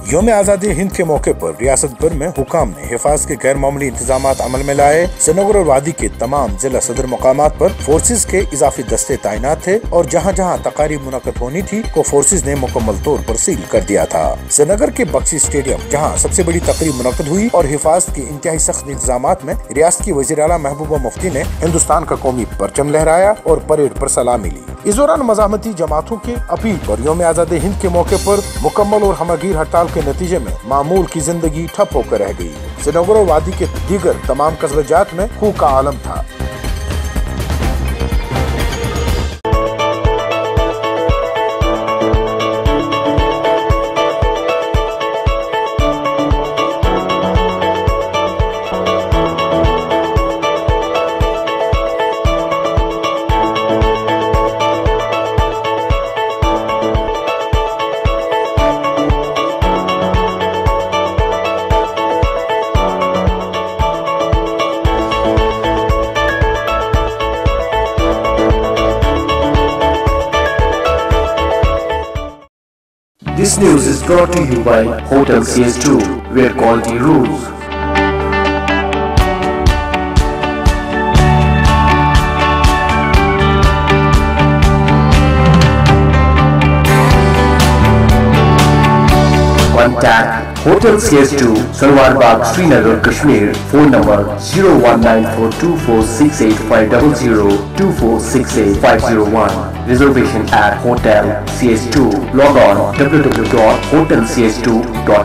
यौम आज़ादी हिंद के मौके पर रियासत भर में हुकाम ने हिफाजत के गैर मामूली इंतजाम अमल में लाए। श्रीनगर और वादी के तमाम जिला सदर मकामात पर फोर्सेज के इजाफी दस्ते तैनात थे और जहाँ जहाँ तकारीब मुनक़द होनी थी को फोर्सेज ने मुकम्मल तौर पर सील कर दिया था। श्रीनगर के बख्शी स्टेडियम जहाँ सबसे बड़ी तकरीब मुनक़द हुई और हिफाजत के इंतहाई सख्त इंतजाम में रियासत की वज़ीर आला महबूबा मुफ्ती ने हिंदुस्तान का कौमी परचम लहराया और परेड पर सलामी ली। इस दौरान मज़ाहमती जमातों की अपील पर यौम आज़ादी हिंद के मौके पर मुकम्मल और हमगीर हड़ताल के नतीजे में मामूल की जिंदगी ठप होकर रह गई। श्रीनगर और वादी के दीगर तमाम कस्बे जात में खूह का आलम था। This news is brought to you by Hotel CS2, where quality rules. Contact Hotel CS2, Salwar Bagh, Srinagar, Kashmir. Phone number 0194246850 2468-501. Reservation at Hotel CS2. Log on www.hotelcs2.com.